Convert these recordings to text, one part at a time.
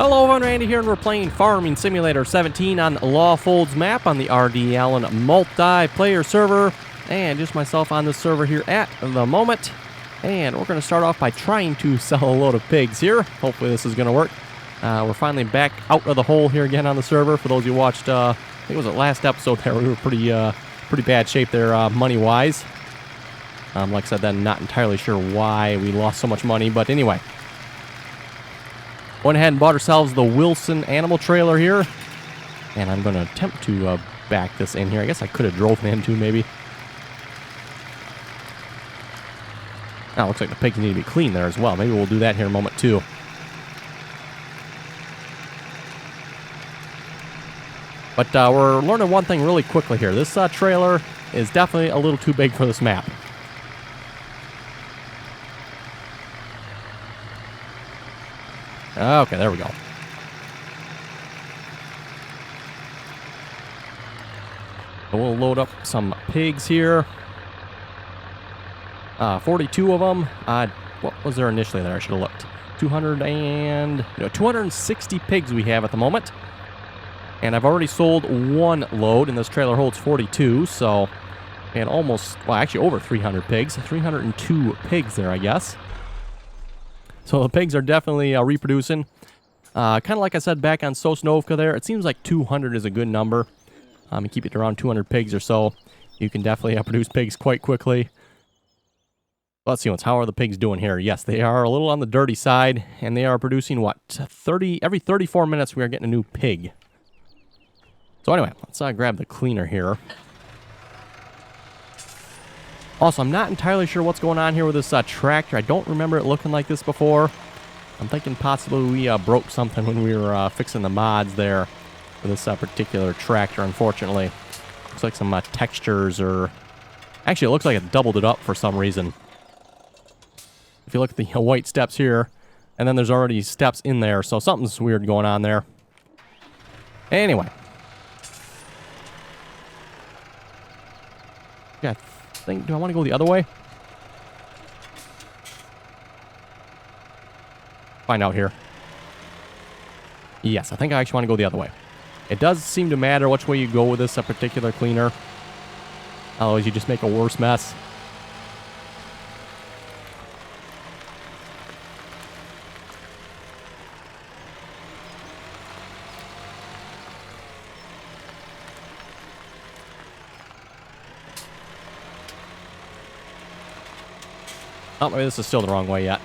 Hello, I'm Randy here, and we're playing Farming Simulator 17 on Lawfolds Map on the RDAllen multiplayer server, and just myself on the server here at the moment. And we're going to start off by trying to sell a load of pigs here. Hopefully this is going to work. We're finally back out of the hole here again on the server. For those who watched, I think it was the last episode there, we were pretty bad shape there money-wise. Like I said, then not entirely sure why we lost so much money, but anyway. Went ahead and bought ourselves the Wilson animal trailer here. And I'm going to attempt to back this in here. I guess I could have drove it in too, maybe. Now, looks like the pigs need to be clean there as well. Maybe we'll do that here in a moment, too. But we're learning one thing really quickly here. This trailer is definitely a little too big for this map. Okay, there we go. We'll load up some pigs here. 42 of them. What was there initially there? I should have looked. 260 pigs we have at the moment. And I've already sold one load, and this trailer holds 42, so... And almost, well, actually over 300 pigs. 302 pigs there, I guess. So the pigs are definitely reproducing. Kind of like I said back on Sosnovka there, it seems like 200 is a good number. You keep it around 200 pigs or so. You can definitely produce pigs quite quickly. Let's see, how are the pigs doing here? Yes, they are a little on the dirty side, and they are producing, what, every 34 minutes we are getting a new pig. So anyway, let's grab the cleaner here. Also, I'm not entirely sure what's going on here with this tractor. I don't remember it looking like this before. I'm thinking possibly we broke something when we were fixing the mods there for this particular tractor, unfortunately. Looks like some textures or... Actually, it looks like it doubled it up for some reason. If you look at the white steps here, and then there's already steps in there, so something's weird going on there. Anyway. Yeah, do I want to go the other way? Find out here. Yes, I think I actually want to go the other way. It does seem to matter which way you go with this particular cleaner. Otherwise, you just make a worse mess. Oh, maybe this is still the wrong way yet.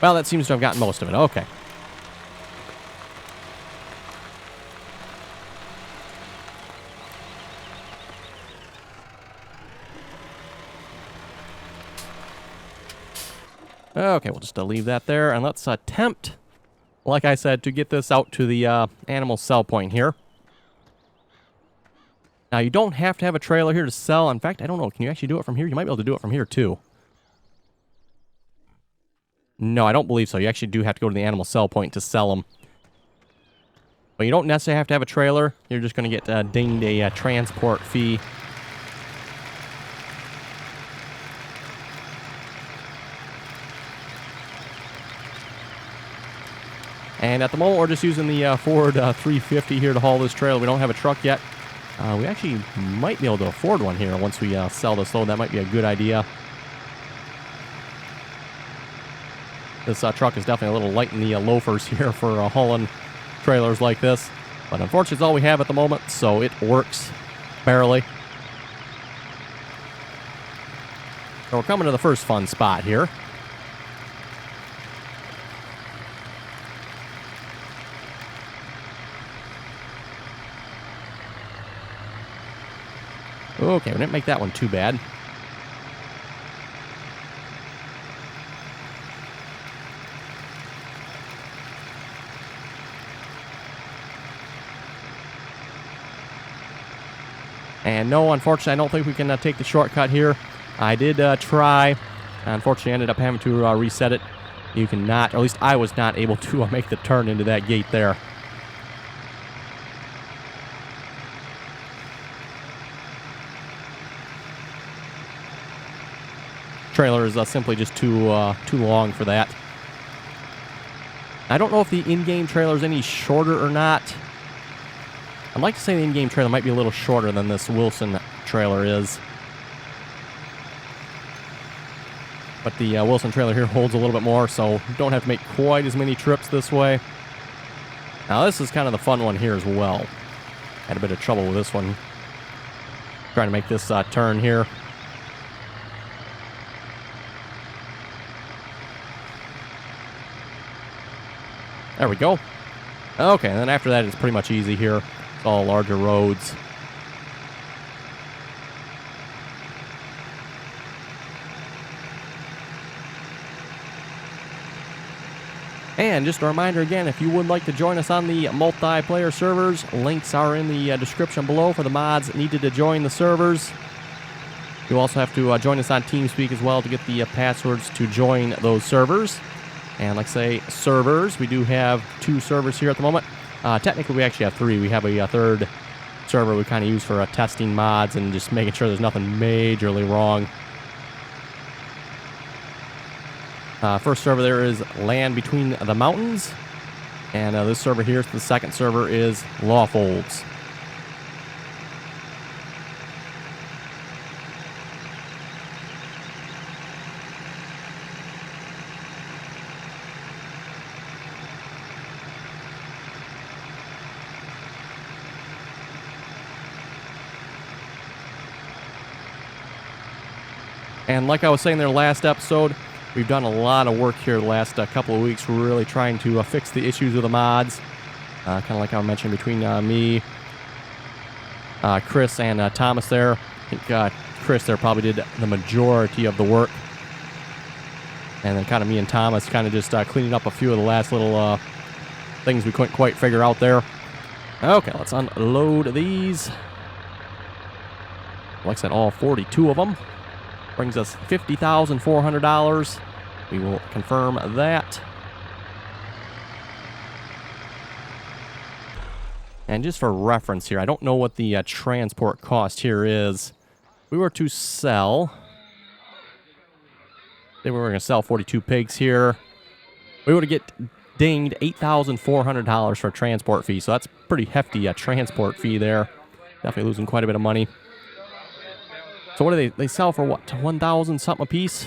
Well, that seems to have gotten most of it. Okay. Okay, we'll just leave that there, and let's attempt, like I said, to get this out to the animal sell point here. Now, you don't have to have a trailer here to sell. In fact, I don't know. Can you actually do it from here? You might be able to do it from here, too. No, I don't believe so. You actually do have to go to the animal sell point to sell them. But you don't necessarily have to have a trailer. You're just going to get dinged a transport fee. And at the moment, we're just using the Ford 350 here to haul this trailer. We don't have a truck yet. We actually might be able to afford one here once we sell this load. That might be a good idea. This truck is definitely a little light in the loafers here for hauling trailers like this. But unfortunately, it's all we have at the moment, so it works barely. So we're coming to the first fun spot here. Okay, we didn't make that one too bad. And no, unfortunately, I don't think we can take the shortcut here. I did try. Unfortunately, I ended up having to reset it. You cannot, or at least I was not able to make the turn into that gate there. trailer is simply just too long for that. I don't know if the in-game trailer is any shorter or not. I'd like to say the in-game trailer might be a little shorter than this Wilson trailer is. But the Wilson trailer here holds a little bit more, so you don't have to make quite as many trips this way. Now this is kind of the fun one here as well. Had a bit of trouble with this one. Trying to make this turn here. There we go. Okay, and then after that it's pretty much easy here. It's all larger roads. And just a reminder again, if you would like to join us on the multiplayer servers, links are in the description below for the mods needed to join the servers. You also have to join us on TeamSpeak as well to get the passwords to join those servers. And like I say, servers, we do have 2 servers here at the moment. Technically, we actually have 3. We have a third server we kind of use for testing mods and just making sure there's nothing majorly wrong. First server there is Land Between the Mountains. And this server here, the second server, is Lawfolds. And like I was saying there last episode, we've done a lot of work here the last couple of weeks, really trying to fix the issues with the mods. Kind of like I mentioned between me, Chris, and Thomas there. I think Chris there probably did the majority of the work. And then kind of me and Thomas kind of just cleaning up a few of the last little things we couldn't quite figure out there. Okay, let's unload these. Like I said, all 42 of them. Brings us $50,400. We will confirm that. And just for reference here, I don't know what the transport cost here is. If we were to sell, say we were going to sell 42 pigs here, we would get dinged $8,400 for a transport fee. So that's pretty hefty transport fee there. Definitely losing quite a bit of money. So what do they sell for what? 1,000 something a piece?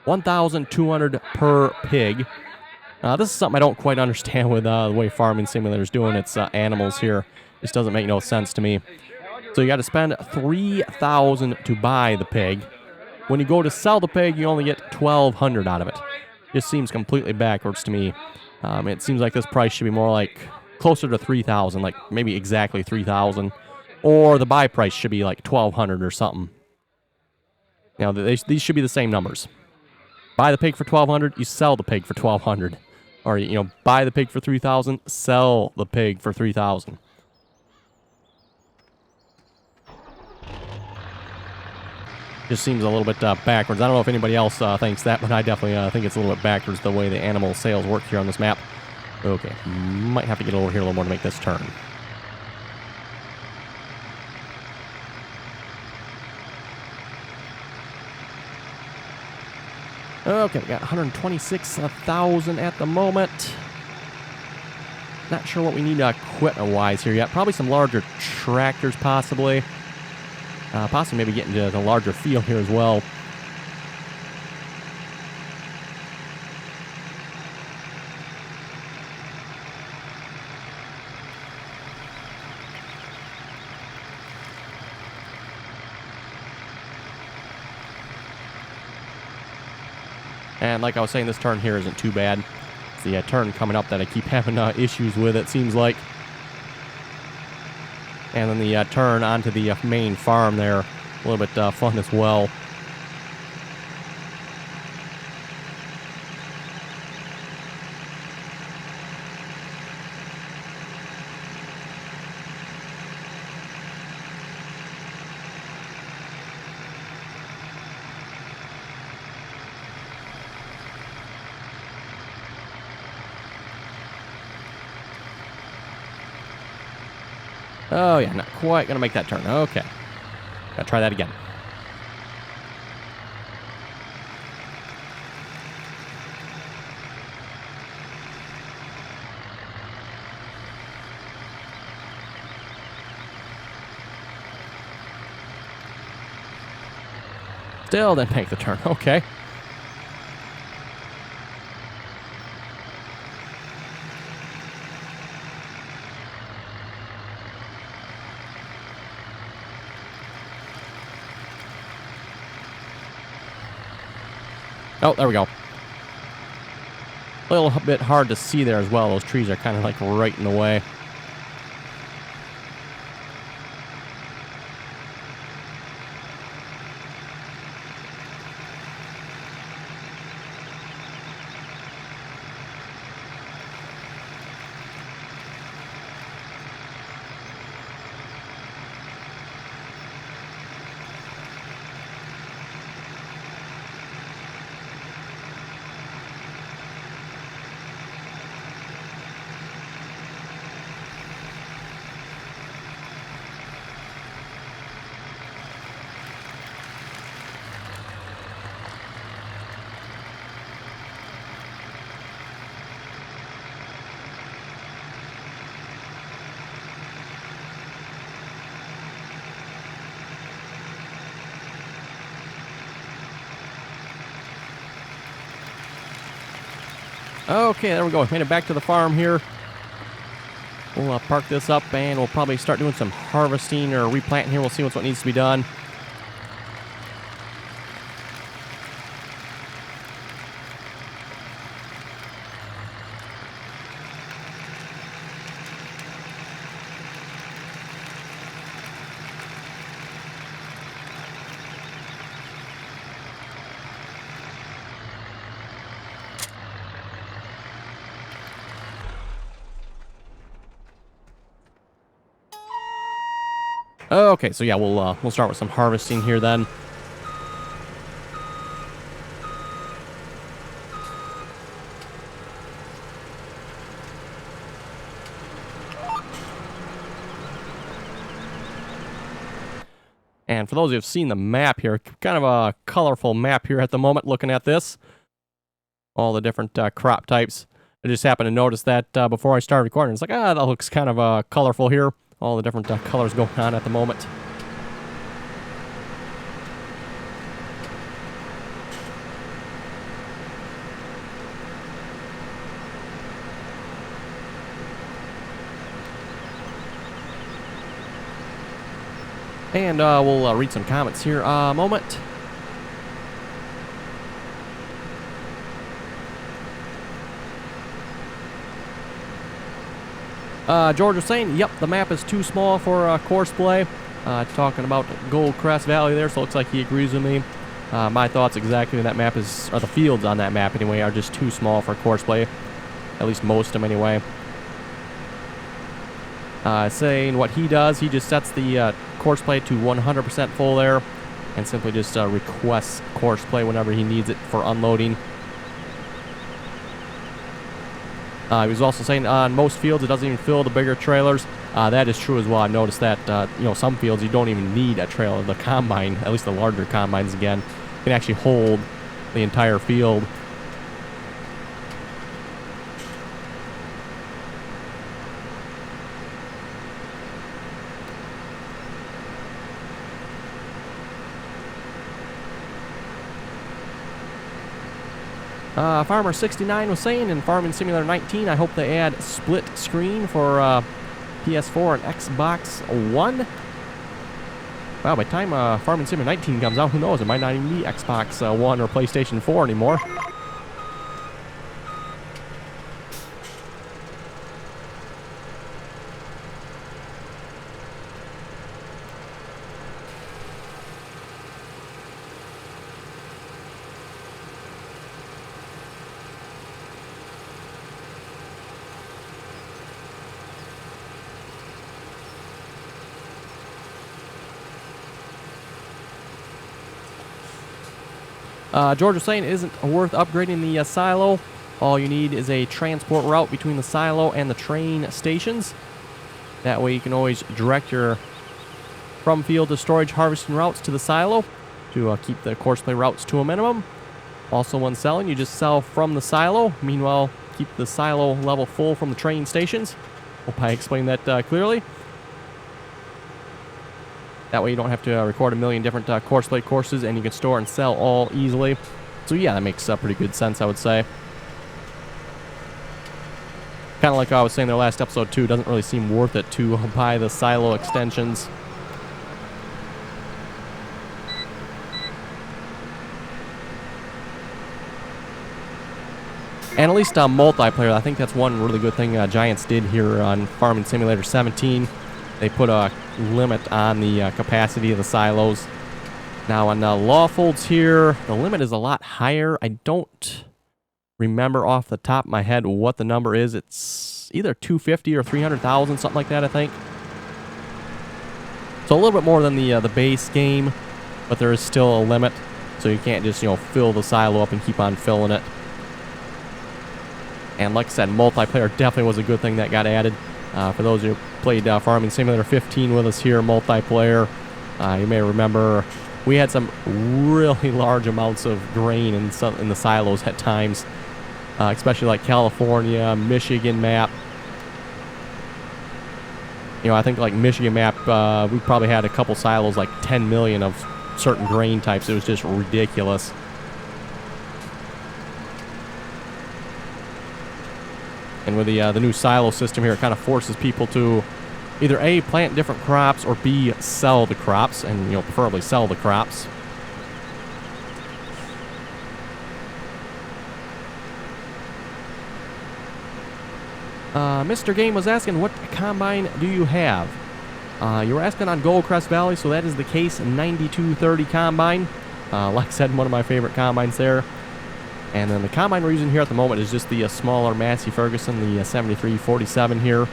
1,200 per pig. This is something I don't quite understand with the way Farming Simulator's doing its animals here. This doesn't make no sense to me. So you got to spend $3,000 to buy the pig. When you go to sell the pig, you only get $1,200 out of it. Just seems completely backwards to me. It seems like this price should be more like closer to $3,000, like maybe exactly $3,000, or the buy price should be like $1,200 or something. You know, these should be the same numbers. Buy the pig for $1,200, you sell the pig for $1,200, or you know, buy the pig for $3,000, sell the pig for $3,000. Just seems a little bit backwards. I don't know if anybody else thinks that, but I definitely think it's a little bit backwards the way the animal sales work here on this map. Okay, might have to get over here a little more to make this turn. Okay, we got 126,000 at the moment. Not sure what we need equipment-wise here yet. Probably some larger tractors, possibly. Possibly maybe get into the larger field here as well. And like I was saying, this turn here isn't too bad. It's the turn coming up that I keep having issues with, it seems like. And then the turn onto the main farm there, a little bit fun as well. Oh, yeah, not quite going to make that turn. Okay. Gotta try that again. Still didn't make the turn. Okay. Oh, there we go. A little bit hard to see there as well. Those trees are kind of like right in the way. Okay, there we go. Made it back to the farm here. We'll park this up and we'll probably start doing some harvesting or replanting here. We'll see what needs to be done. Okay, so yeah, we'll start with some harvesting here then. And for those who have seen the map here, kind of a colorful map here at the moment looking at this. All the different crop types. I just happened to notice that before I started recording. It's like, that looks kind of colorful here. All the different colors going on at the moment. And we'll read some comments here a moment. George was saying, yep, the map is too small for course play. Talking about Gold Crest Valley there, so it looks like he agrees with me. My thoughts exactly on that map is, or the fields on that map anyway, are just too small for course play. At least most of them anyway. Saying what he does, he just sets the course play to 100% full there and simply just requests course play whenever he needs it for unloading. He was also saying on most fields it doesn't even fill the bigger trailers. That is true as well. I've noticed that some fields you don't even need a trailer. The combine, at least the larger combines again, can actually hold the entire field. Farmer 69 was saying in Farming Simulator 19, I hope they add split screen for PS4 and Xbox One. Wow, by the time Farming Simulator 19 comes out, who knows? It might not even be Xbox One or PlayStation 4 anymore. George was saying it isn't worth upgrading the silo. All you need is a transport route between the silo and the train stations. That way you can always direct your from field to storage harvesting routes to the silo to keep the courseplay routes to a minimum. Also, when selling, you just sell from the silo. Meanwhile, keep the silo level full from the train stations. Hope I explained that clearly. That way you don't have to record a million different courseplay courses, and you can store and sell all easily. So yeah, that makes pretty good sense, I would say. Kind of like I was saying in their last episode too, it doesn't really seem worth it to buy the silo extensions. And at least multiplayer, I think that's one really good thing Giants did here on Farming Simulator 17. They put a limit on the capacity of the silos. Now on Lawfolds here, the limit is a lot higher. I don't remember off the top of my head what the number is. It's either 250 or 300,000, something like that, I think. So a little bit more than the base game, but there is still a limit. So you can't just, fill the silo up and keep on filling it. And like I said, multiplayer definitely was a good thing that got added. For those who played Farming Simulator 15 with us here, multiplayer, you may remember we had some really large amounts of grain in the silos at times, especially like California, Michigan map. I think like Michigan map, we probably had a couple silos, like 10 million of certain grain types. It was just ridiculous. And with the new silo system here, it kind of forces people to either A, plant different crops, or B, sell the crops, and preferably sell the crops. Mr. Game was asking, what combine do you have? You were asking on Goldcrest Valley, so that is the Case 9230 combine. Like I said, one of my favorite combines there. And then the combine we're using here at the moment is just the smaller Massey Ferguson, the 7347 here.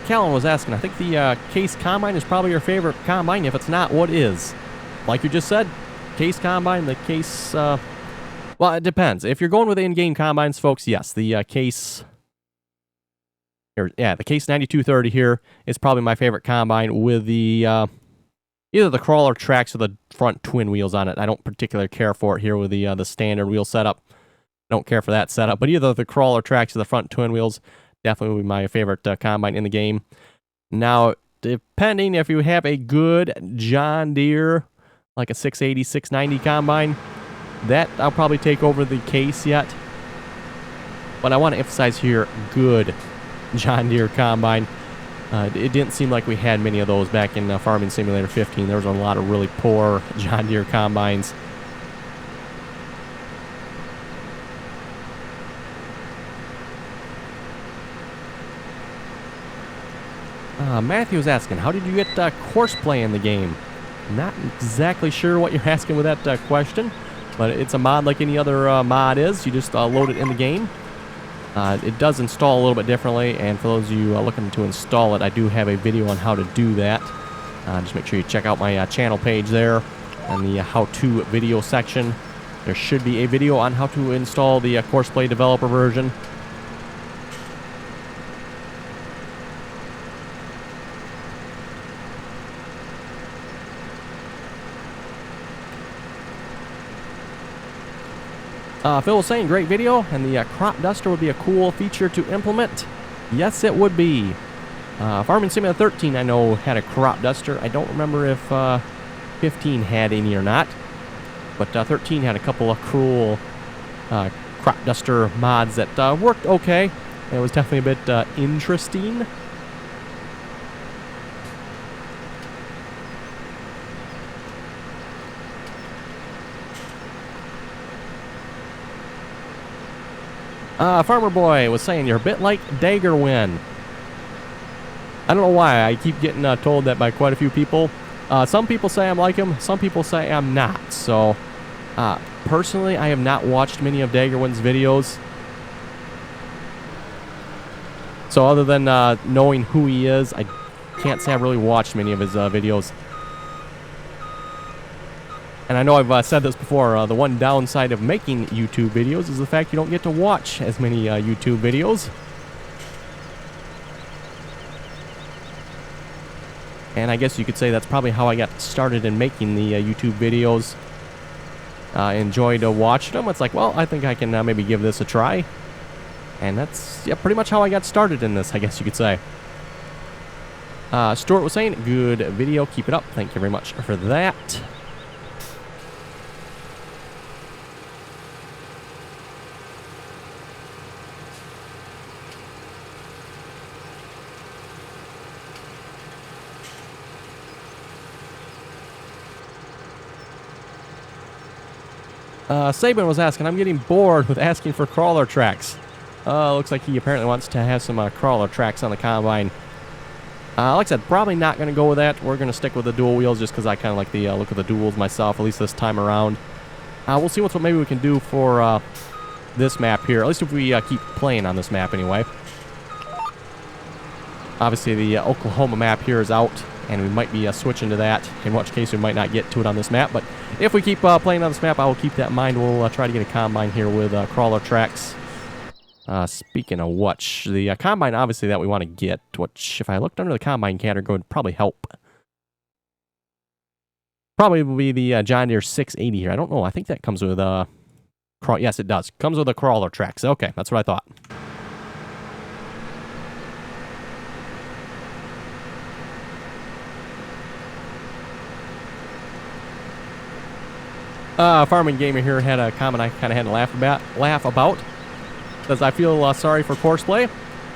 Callan was asking, I think the Case Combine is probably your favorite combine. If it's not, what is? Like you just said, Case Combine, the Case, well, it depends. If you're going with in-game combines, folks, yes, the Case, the Case 9230 here is probably my favorite combine with the, either the crawler tracks or the front twin wheels on it. I don't particularly care for it here with the standard wheel setup. Don't care for that setup, but either the crawler tracks or the front twin wheels, definitely would be my favorite combine in the game. Now, depending if you have a good John Deere, like a 680, 690 combine, that I'll probably take over the Case yet. But I want to emphasize here, good John Deere combine. It didn't seem like we had many of those back in Farming Simulator 15. There was a lot of really poor John Deere combines. Matthew was asking, how did you get courseplay in the game? Not exactly sure what you're asking with that question, but it's a mod like any other mod is. You just load it in the game. It does install a little bit differently, and for those of you looking to install it, I do have a video on how to do that. Just make sure you check out my channel page there and the how-to video section. There should be a video on how to install the courseplay developer version. Phil was saying, great video, and the crop duster would be a cool feature to implement. Yes, it would be. Farming Simulator 13, I know, had a crop duster. I don't remember if 15 had any or not, but 13 had a couple of cool crop duster mods that worked okay. It was definitely a bit interesting. Farmer Boy was saying, you're a bit like Daggerwin. I don't know why. I keep getting told that by quite a few people. Some people say I'm like him. Some people say I'm not. So, personally, I have not watched many of Daggerwin's videos. So other than knowing who he is, I can't say I've really watched many of his videos. And I know I've said this before, the one downside of making YouTube videos is the fact you don't get to watch as many YouTube videos. And I guess you could say that's probably how I got started in making the YouTube videos. I enjoyed watching them. It's like, well, I think I can maybe give this a try. And that's pretty much how I got started in this, I guess you could say. Stuart was saying, good video, keep it up. Thank you very much for that. Saban was asking, I'm getting bored with asking for crawler tracks. Looks like he apparently wants to have some crawler tracks on the combine. Like I said, probably not going to go with that. We're going to stick with the dual wheels just because I kind of like the look of the duals myself, at least this time around. We'll see what maybe we can do for this map here, at least if we keep playing on this map anyway. Obviously, the Oklahoma map here is out, and we might be switching to that, in which case we might not get to it on this map. But if we keep playing on this map, I will keep that in mind. We'll try to get a combine here with crawler tracks. Speaking of which, the combine, obviously, that we want to get, which, if I looked under the combine category, would probably help. Probably will be the John Deere 680 here. I don't know. I think that comes with yes, it does. Comes with the crawler tracks. Okay, that's what I thought. Farming Gamer here had a comment I kind of had to laugh about. Says, I feel sorry for Courseplay.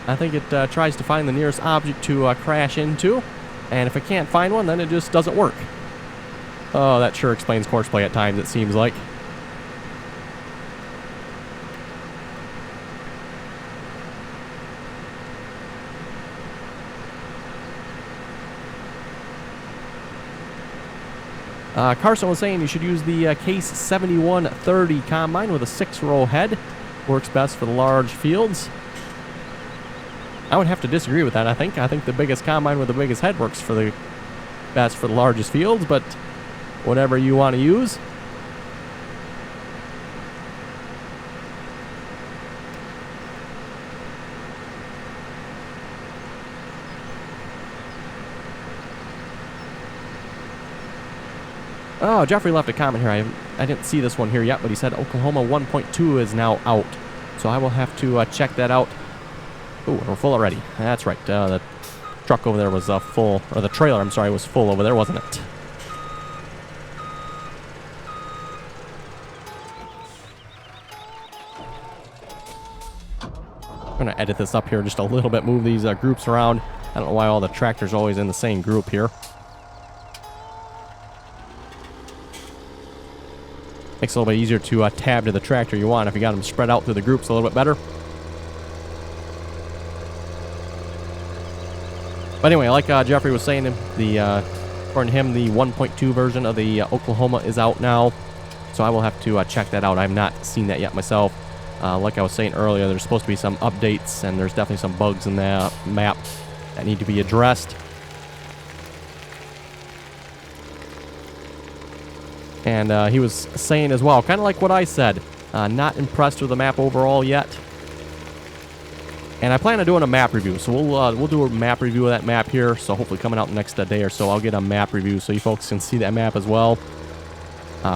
I think it tries to find the nearest object to crash into, and if it can't find one, then it just doesn't work. Oh, that sure explains Courseplay at times, it seems like. Carson was saying you should use the Case 7130 combine with a 6-row head. Works best for the large fields. I would have to disagree with that, I think. I think the biggest combine with the biggest head works for the best for the largest fields, but whatever you want to use. Oh, Jeffrey left a comment here. I didn't see this one here yet, but he said Oklahoma 1.2 is now out. So I will have to check that out. Ooh, we're full already. That's right. The truck over there was full. Or the trailer, I'm sorry, was full over there, wasn't it? I'm going to edit this up here just a little bit, move these groups around. I don't know why all the tractors are always in the same group here. Makes it a little bit easier to tab to the tractor you want if you got them spread out through the groups a little bit better. But anyway, like Jeffrey was saying, according to him, the 1.2 version of the Oklahoma is out now. So I will have to check that out. I've not seen that yet myself. Like I was saying earlier, there's supposed to be some updates, and there's definitely some bugs in that map that need to be addressed. And he was saying as well, kind of like what I said, not impressed with the map overall yet. And I plan on doing a map review, so we'll do a map review of that map here. So hopefully coming out the next day or so, I'll get a map review so you folks can see that map as well.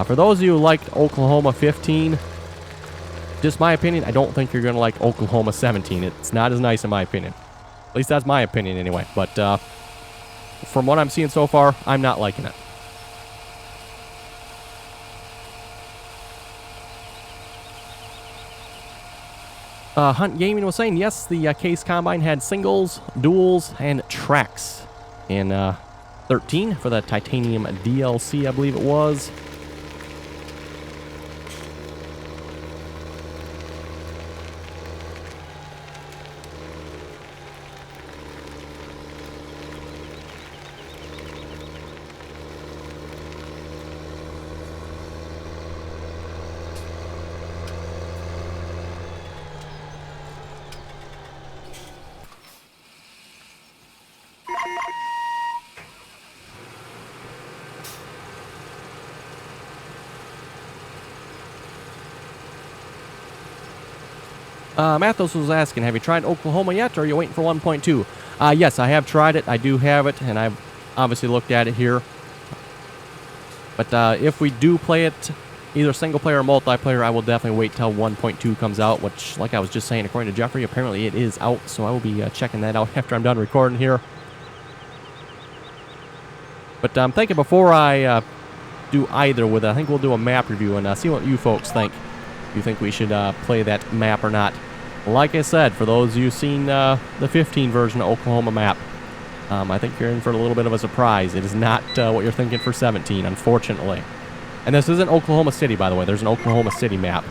For those of you who liked Oklahoma 15, just my opinion, I don't think you're going to like Oklahoma 17. It's not as nice in my opinion. At least that's my opinion anyway. But from what I'm seeing so far, I'm not liking it. Hunt Gaming was saying, yes, the Case Combine had singles, duals, and tracks in 13 for the Titanium DLC, I believe it was. Mathos was asking, have you tried Oklahoma yet, or are you waiting for 1.2? Yes, I have tried it. I do have it, and I've obviously looked at it here. But if we do play it, either single player or multiplayer, I will definitely wait till 1.2 comes out, which, like I was just saying, according to Jeffrey, apparently it is out, so I will be checking that out after I'm done recording here. But I'm thinking before I do either with it, I think we'll do a map review and see what you folks think. If you think we should play that map or not. Like I said, for those of you who've seen the 15 version of Oklahoma map, I think you're in for a little bit of a surprise. It is not what you're thinking for 17, unfortunately. And this isn't Oklahoma City, by the way. There's an Oklahoma City map.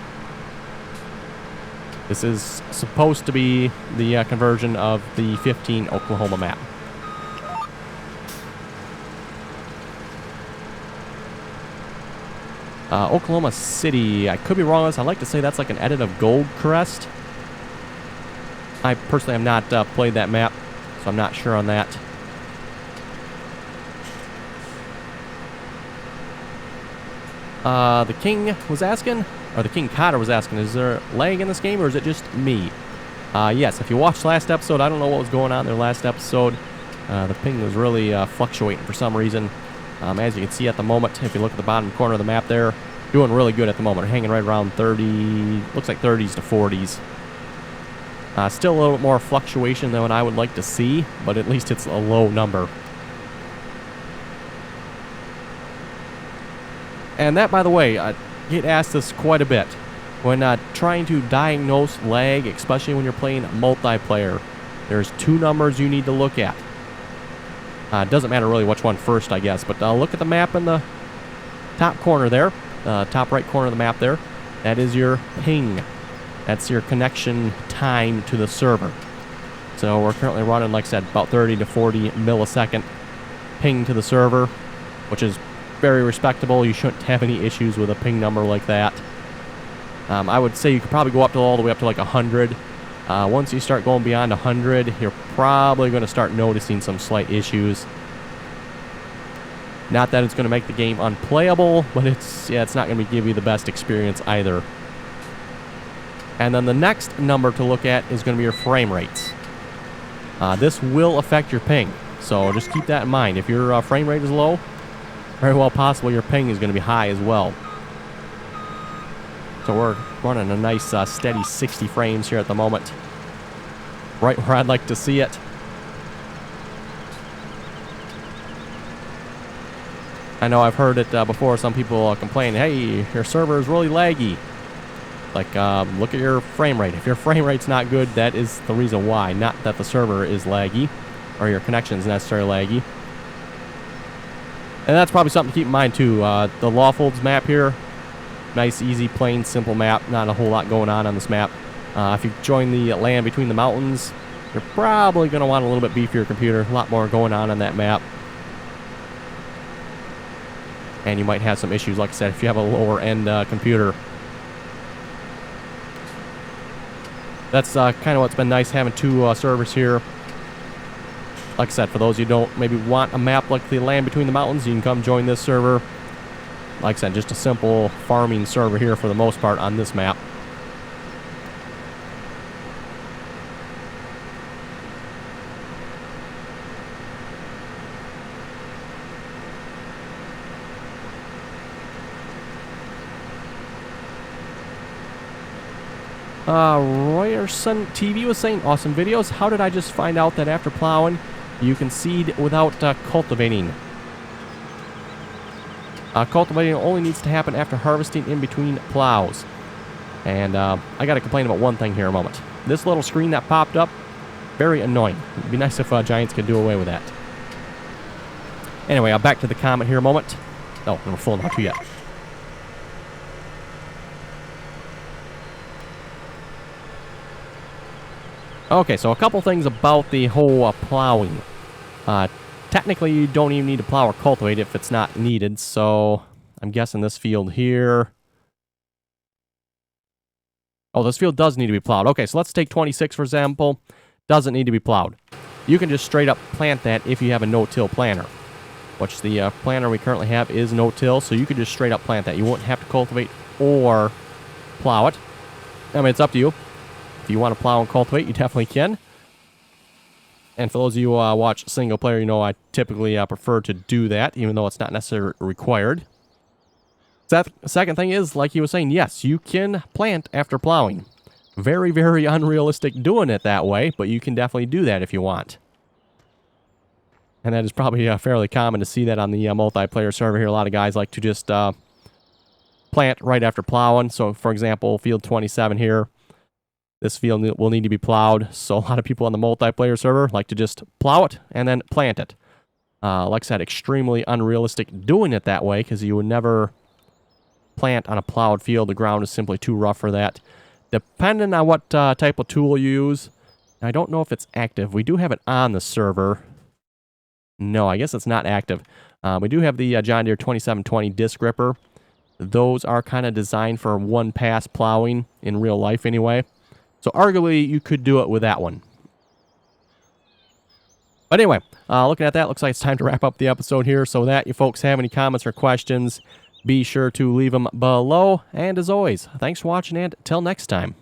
This is supposed to be the conversion of the 15 Oklahoma map. Oklahoma City, I could be wrong on this. I'd like to say that's like an edit of Gold Crest. I personally have not played that map, so I'm not sure on that. The King was asking, or the King Cotter was asking, is there lag in this game, or is it just me? Yes, if you watched last episode, I don't know what was going on in their last episode. The ping was really fluctuating for some reason. As you can see at the moment, if you look at the bottom corner of the map there, doing really good at the moment. Hanging right around 30, looks like 30s to 40s. Still a little bit more fluctuation than what I would like to see, but at least it's a low number. And that, by the way, I get asked this quite a bit. When trying to diagnose lag, especially when you're playing multiplayer, there's two numbers you need to look at. It doesn't matter really which one first, I guess, but look at the map in the top corner there, top right corner of the map there. That is your ping. That's your connection time to the server. So we're currently running, like I said, about 30 to 40 millisecond ping to the server, which is very respectable. You shouldn't have any issues with a ping number like that. I would say you could probably go up to all the way up to like 100. Once you start going beyond 100, you're probably going to start noticing some slight issues. Not that it's going to make the game unplayable, but it's not going to give you the best experience either. And then the next number to look at is going to be your frame rates. This will affect your ping, so just keep that in mind. If your frame rate is low, very well possible your ping is going to be high as well. So we're running a nice steady 60 frames here at the moment. Right where I'd like to see it. I know I've heard it before. Some people complain, hey, your server is really laggy. Like, look at your frame rate. If your frame rate's not good, that is the reason why. Not that the server is laggy, or your connection is necessarily laggy. And that's probably something to keep in mind, too. The Lawfolds map here, nice, easy, plain, simple map. Not a whole lot going on this map. If you join the land between the mountains, you're probably going to want a little bit beefier computer. A lot more going on that map. And you might have some issues, like I said, if you have a lower-end computer. That's kind of what's been nice, having two servers here. Like I said, for those who don't maybe want a map like the land between the mountains, you can come join this server. Like I said, just a simple farming server here for the most part on this map. Royerson TV was saying, awesome videos. How did I just find out that after plowing, you can seed without cultivating? Cultivating only needs to happen after harvesting in between plows. And I got to complain about one thing here a moment. This little screen that popped up, very annoying. It'd be nice if Giants could do away with that. Anyway, back to the comment here a moment. Oh, we're full not yet. Okay, so a couple things about the whole plowing. Technically, you don't even need to plow or cultivate if it's not needed, so I'm guessing this field here... Oh, this field does need to be plowed. Okay, so let's take 26, for example. Doesn't need to be plowed. You can just straight up plant that if you have a no-till planter, which the planter we currently have is no-till, so you could just straight up plant that. You won't have to cultivate or plow it. I mean, it's up to you. If if you want to plow and cultivate, you definitely can. And for those of you who watch single player, you know I typically prefer to do that, even though it's not necessarily required. Second thing is, like he was saying, yes, you can plant after plowing. Very, very unrealistic doing it that way, but you can definitely do that if you want. And that is probably fairly common to see that on the multiplayer server here. A lot of guys like to just plant right after plowing. So, for example, field 27 here. This field will need to be plowed, so a lot of people on the multiplayer server like to just plow it and then plant it. Like I said, extremely unrealistic doing it that way because you would never plant on a plowed field. The ground is simply too rough for that. Depending on what type of tool you use, I don't know if it's active. We do have it on the server. No, I guess it's not active. We do have the John Deere 2720 disc ripper. Those are kind of designed for one-pass plowing in real life anyway. So arguably, you could do it with that one. But anyway, looking at that, looks like it's time to wrap up the episode here. So that you folks have any comments or questions, be sure to leave them below. And as always, thanks for watching, and till next time.